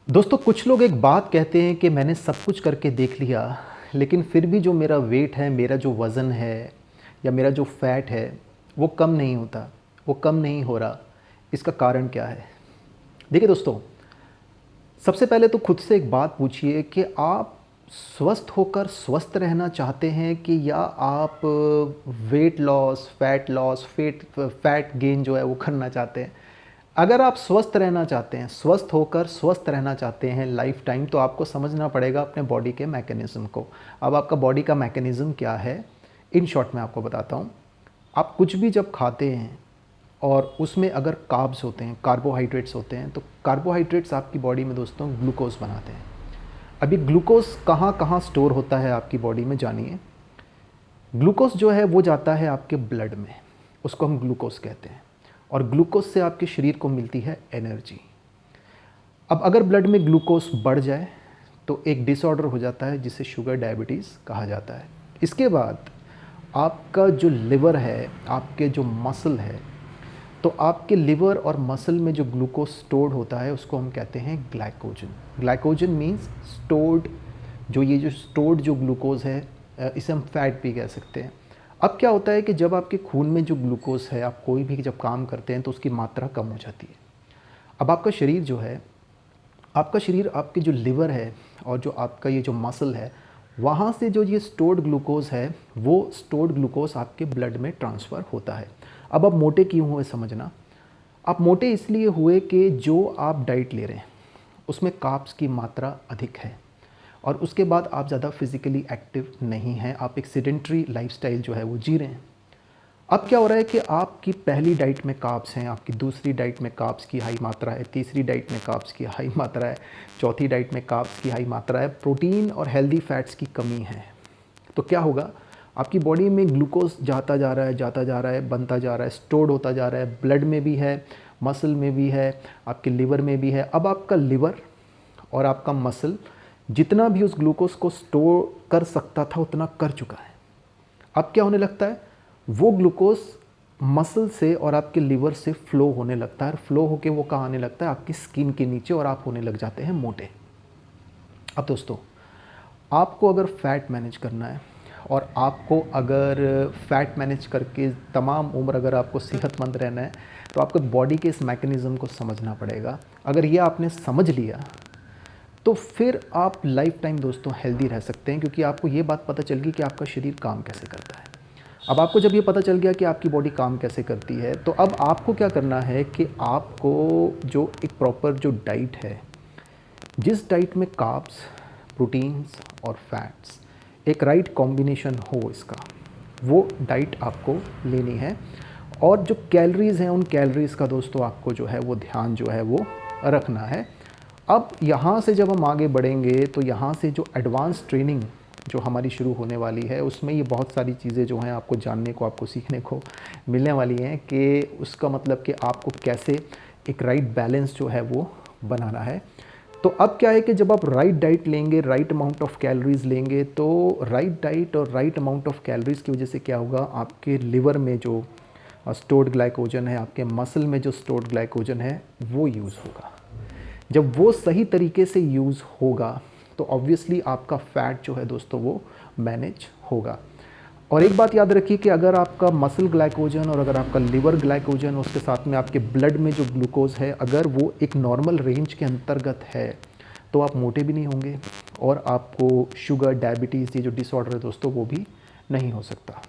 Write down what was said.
दोस्तों कुछ लोग एक बात कहते हैं कि मैंने सब कुछ करके देख लिया, लेकिन फिर भी जो मेरा वेट है, मेरा जो वज़न है या मेरा जो फ़ैट है वो कम नहीं होता, वो कम नहीं हो रहा। इसका कारण क्या है? देखिए दोस्तों, सबसे पहले तो खुद से एक बात पूछिए कि आप स्वस्थ होकर स्वस्थ रहना चाहते हैं कि या आप वेट लॉस, फ़ैट गेन जो है वो करना चाहते हैं। अगर आप स्वस्थ रहना चाहते हैं, स्वस्थ होकर स्वस्थ रहना चाहते हैं लाइफ टाइम, तो आपको समझना पड़ेगा अपने बॉडी के मैकेनिज़्म को। अब आपका बॉडी का मैकेनिज़्म क्या है, इन शॉर्ट मैं आपको बताता हूँ। आप कुछ भी जब खाते हैं और उसमें अगर कार्ब्स होते हैं, कार्बोहाइड्रेट्स होते हैं, तो कार्बोहाइड्रेट्स आपकी बॉडी में दोस्तों ग्लूकोज़ बनाते हैं। अभी ग्लूकोज़ कहाँ कहाँ स्टोर होता है आपकी बॉडी में, जानिए। ग्लूकोज़ जो है वो जाता है आपके ब्लड में, उसको हम ग्लूकोज़ कहते हैं। और ग्लूकोज़ से आपके शरीर को मिलती है एनर्जी। अब अगर ब्लड में ग्लूकोज़ बढ़ जाए तो एक डिसऑर्डर हो जाता है जिसे शुगर डायबिटीज़ कहा जाता है। इसके बाद आपका जो लिवर है, आपके जो मसल है, तो आपके लिवर और मसल में जो ग्लूकोज स्टोर्ड होता है उसको हम कहते हैं ग्लाइकोजन। ग्लाइकोजन मीन्स स्टोर्ड, जो स्टोर्ड जो ग्लूकोज है, इसे हम फैट भी कह सकते हैं। अब क्या होता है कि जब आपके खून में जो ग्लूकोज है, आप कोई भी जब काम करते हैं तो उसकी मात्रा कम हो जाती है। अब आपका शरीर जो है, आपका शरीर, आपके जो लिवर है और जो आपका ये जो मसल है, वहाँ से जो ये स्टोर्ड ग्लूकोज है वो स्टोर्ड ग्लूकोज आपके ब्लड में ट्रांसफ़र होता है। अब आप मोटे क्यों हुए समझना। आप मोटे इसलिए हुए कि जो आप डाइट ले रहे हैं उसमें कार्ब्स की मात्रा अधिक है और उसके बाद आप ज़्यादा फिज़िकली एक्टिव नहीं हैं, आप एक सेडेंट्री लाइफस्टाइल जो है वो जी रहे हैं। अब क्या हो रहा है कि आपकी पहली डाइट में कार्ब्स हैं, आपकी दूसरी डाइट में कार्ब्स की हाई मात्रा है, तीसरी डाइट में कार्ब्स की हाई मात्रा है, चौथी डाइट में कार्ब्स की हाई मात्रा है, प्रोटीन और हेल्दी फैट्स की कमी है। तो क्या होगा, आपकी बॉडी में ग्लूकोज जाता जा रहा है, जाता जा रहा है, बनता जा रहा है, स्टोर्ड होता जा रहा है, ब्लड में भी है, मसल में भी है, आपके लिवर में भी है। अब आपका लिवर और आपका मसल जितना भी उस ग्लूकोज को स्टोर कर सकता था उतना कर चुका है। अब क्या होने लगता है, वो ग्लूकोज मसल से और आपके लिवर से फ्लो होने लगता है, और फ्लो होके वो कहाँ आने लगता है, आपकी स्किन के नीचे, और आप होने लग जाते हैं मोटे। अब दोस्तों, आपको अगर फ़ैट मैनेज करना है और आपको अगर फ़ैट मैनेज करके तमाम उम्र अगर आपको सेहतमंद रहना है, तो आपको बॉडी के इस मैकेनिज़्म को समझना पड़ेगा। अगर ये आपने समझ लिया तो फिर आप लाइफ टाइम दोस्तों हेल्दी रह सकते हैं, क्योंकि आपको ये बात पता चल गई कि आपका शरीर काम कैसे करता है। अब आपको जब ये पता चल गया कि आपकी बॉडी काम कैसे करती है, तो अब आपको क्या करना है कि आपको जो एक प्रॉपर जो डाइट है, जिस डाइट में कार्ब्स, प्रोटीन्स और फैट्स एक राइट कॉम्बिनेशन हो इसका, वो डाइट आपको लेनी है। और जो कैलोरीज़ हैं, उन कैलोरीज़ का दोस्तों आपको जो है वो ध्यान जो है वो रखना है। अब यहाँ से जब हम आगे बढ़ेंगे तो यहाँ से जो एडवांस ट्रेनिंग जो हमारी शुरू होने वाली है, उसमें ये बहुत सारी चीज़ें जो हैं आपको जानने को, आपको सीखने को मिलने वाली हैं कि उसका मतलब कि आपको कैसे एक राइट बैलेंस जो है वो बनाना है। तो अब क्या है कि जब आप राइट डाइट लेंगे, राइट अमाउंट ऑफ कैलोरीज़ लेंगे, तो राइट डाइट और राइट अमाउंट ऑफ कैलोरीज़ की वजह से क्या होगा, आपके लिवर में जो स्टोर्ड ग्लाइकोजन है, आपके मसल में जो स्टोर्ड ग्लाइकोजन है, वो यूज़ होगा। जब वो सही तरीके से यूज़ होगा तो ऑब्वियसली आपका फ़ैट जो है दोस्तों वो मैनेज होगा। और एक बात याद रखिए कि अगर आपका मसल ग्लाइकोजन और अगर आपका लिवर ग्लाइकोजन, उसके साथ में आपके ब्लड में जो ग्लूकोज़ है, अगर वो एक नॉर्मल रेंज के अंतर्गत है, तो आप मोटे भी नहीं होंगे और आपको शुगर, डायबिटीज़, ये जो डिसऑर्डर है दोस्तों वो भी नहीं हो सकता।